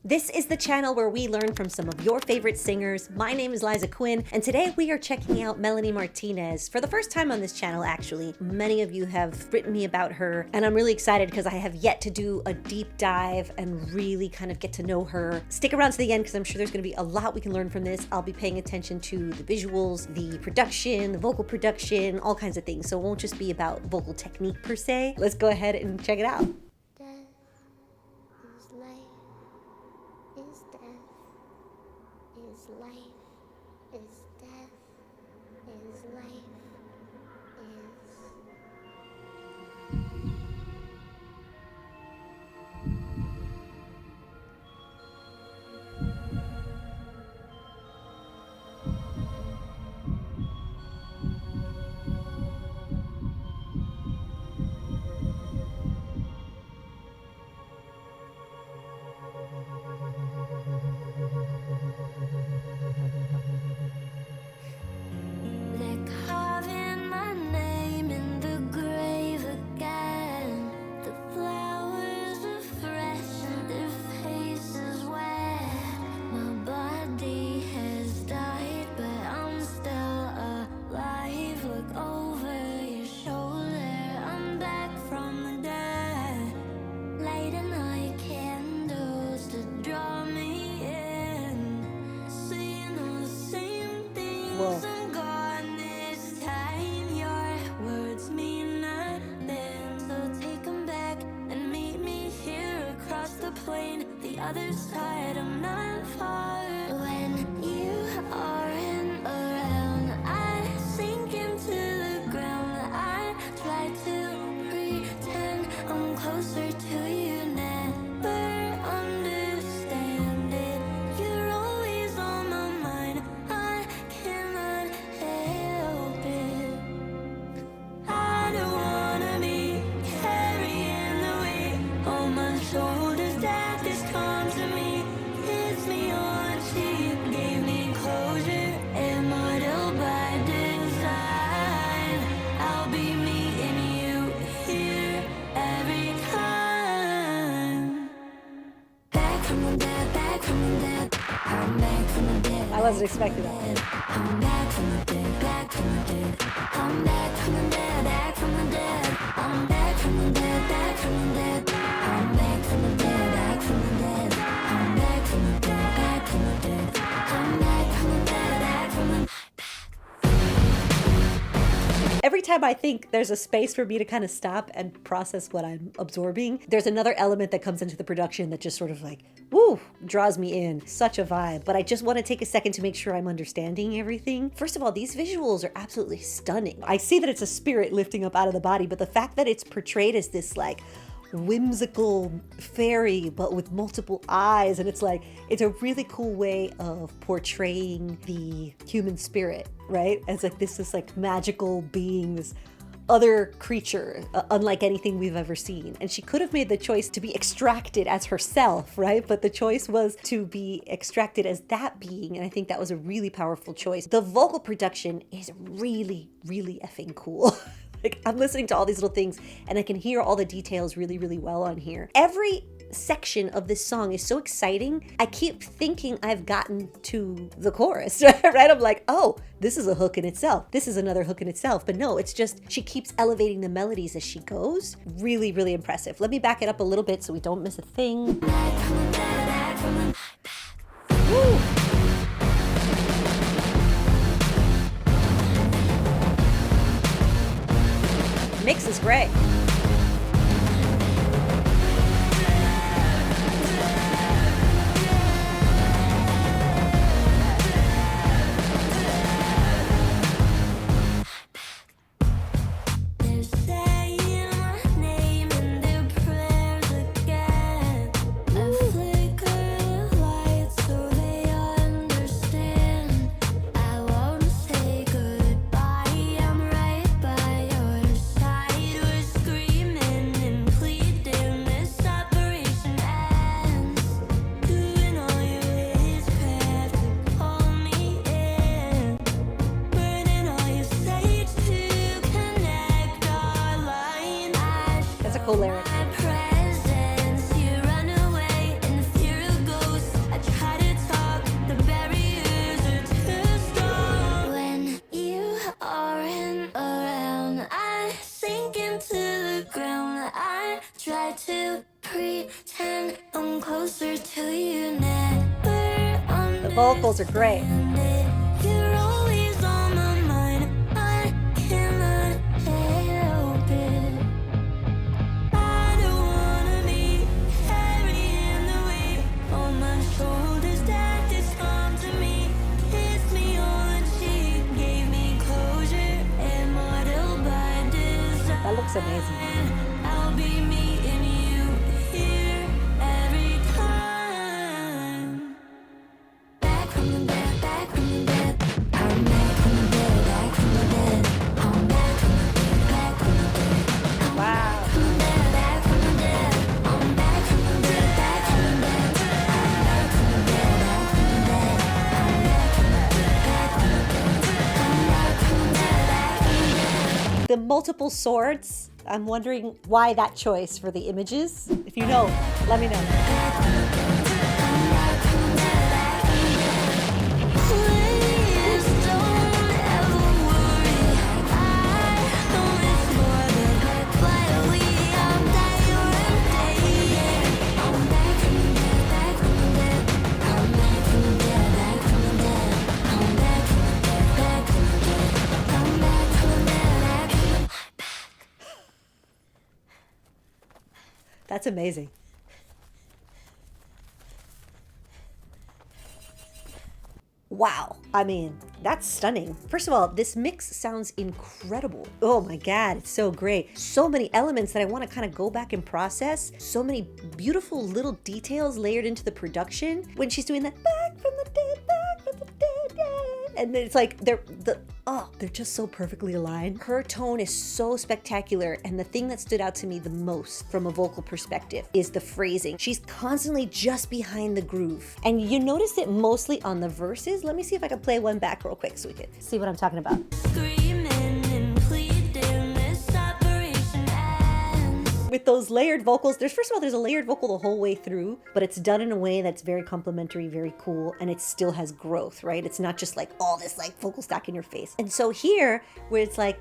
This is the channel where we learn from some of your favorite singers. My name is Liza Quin, and today we are checking out Melanie Martinez for the first time on this channel, actually. Many of you have written me about her, and I'm really excited because I have yet to do a deep dive and really kind of get to know her. Stick around to the end because I'm sure there's going to be a lot we can learn from this. I'll be paying attention to the visuals, the production, the vocal production, all kinds of things. So it won't just be about vocal technique per se. Let's go ahead and check it out. Is life, is death, is life, Whoa. The other side, I'm not far. When you aren't around, I sink into the ground. I try to pretend I'm closer to you, never understand it. You're always on my mind, I cannot help it. I don't wanna be carrying the weight on my shoulders. Come to me, kiss me on the cheek, gave me closure, immortal by design. I'll be meeting you here every time. Back from the dead, back from the dead. I'm back from the dead. I wasn't expecting that. I'm back from the dead, back from the dead. I'm back from the dead, back from the dead. I'm back from the dead, back from the dead. I'm back from the dead, back from the dead. I'm back from the dead, back from the dead. I'm back from the dead, back from the dead. Every time I think there's a space for me to kind of stop and process what I'm absorbing, there's another element that comes into the production that just sort of like, woo, draws me in. Such a vibe. But I just want to take a second to make sure I'm understanding everything. First of all, these visuals are absolutely stunning. I see that it's a spirit lifting up out of the body, but the fact that it's portrayed as this like whimsical fairy but with multiple eyes, and it's a really cool way of portraying the human spirit, right? As like this like magical being, this other creature, unlike anything we've ever seen. And she could have made the choice to be extracted as herself, right? But the choice was to be extracted as that being, and I think that was a really powerful choice. The vocal production is really, really effing cool. Like, I'm listening to all these little things and I can hear all the details really, really well on here. Every section of this song is so exciting. I keep thinking I've gotten to the chorus, right? I'm like, oh, this is a hook in itself. This is another hook in itself. But no, it's just, she keeps elevating the melodies as she goes. Really, really impressive. Let me back it up a little bit so we don't miss a thing. Woo. Mix is great. cool lyric. till you never understand. The vocals are great. You're always on my mind. I cannot help it. I don't wanna be carrying the weight on my shoulders. That this come to me, kissed me on the cheek, gave me closure, immortal by design. That looks amazing. I'll be meeting you here every time. Back from the dead, back from the dead. I'm back from the dead, back from the dead. I'm back from the dead, back from the dead. Wow. From the dead, back from the dead. I'm back from the dead, back from the dead. I'm back from the dead, back from the dead. I'm back from the dead, back from the dead. I'm back from the dead, back from the dead. The multiple swords, I'm wondering why that choice for the images. If you know, let me know. Please don't ever worry. I know it's more than quietly. I'm dying day. I'm back from the dead, back from the dead. I'm back from the dead, back from the dead. I'm back from the dead, back from the dead. I'm back from the dead, back from the dead. That's amazing. Wow. I mean, that's stunning. First of all, this mix sounds incredible. Oh my God, it's so great. So many elements that I want to kind of go back and process. So many beautiful little details layered into the production. When she's doing that back from the dead, back from the dead, yeah. And it's like they're just so perfectly aligned. Her tone is so spectacular, and the thing that stood out to me the most from a vocal perspective is the phrasing. She's constantly just behind the groove, and you notice it mostly on the verses. Let me see if I can play one back real quick so we can see what I'm talking about. Screaming and pleading, this separation ends. With those layered vocals, first of all, there's a layered vocal the whole way through, but it's done in a way that's very complimentary, very cool, and it still has growth, right? It's not just like all this like vocal stack in your face. And so here, where it's like,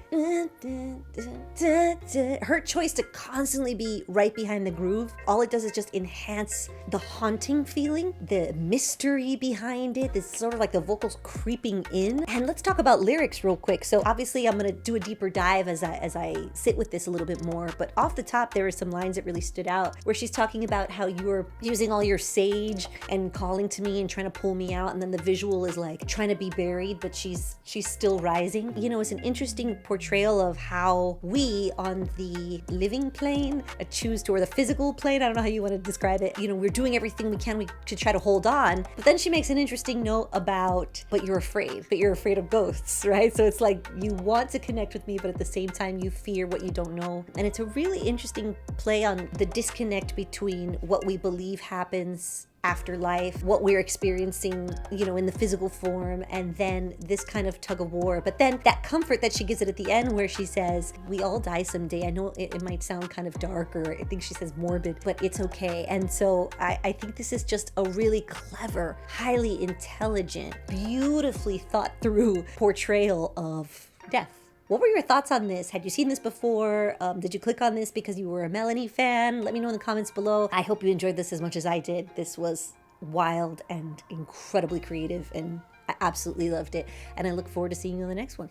her choice to constantly be right behind the groove, all it does is just enhance the haunting feeling, the mystery behind it, this sort of like the vocals creeping in. And let's talk about lyrics real quick. So obviously I'm gonna do a deeper dive as I sit with this a little bit more, but off the top, there were some lines that really stood out where she's talking about how you're using all your sage and calling to me and trying to pull me out, and then the visual is like trying to be buried, but she's still rising. You know, it's an interesting portrayal of how we on the living plane choose to, or the physical plane, I don't know how you want to describe it, you know, we're doing everything we can to try to hold on, but then she makes an interesting note about, but you're afraid of ghosts, right? So it's like you want to connect with me, but at the same time you fear what you don't know. And it's a really interesting play on the disconnect between what we believe happens after life, what we're experiencing, you know, in the physical form, and then this kind of tug of war. But then that comfort that she gives it at the end where she says, we all die someday. I know it might sound kind of dark, or I think she says morbid, but it's okay. And so I think this is just a really clever, highly intelligent, beautifully thought through portrayal of death. What were your thoughts on this? Had you seen this before? Did you click on this because you were a Melanie fan? Let me know in the comments below. I hope you enjoyed this as much as I did. This was wild and incredibly creative, and I absolutely loved it. And I look forward to seeing you in the next one.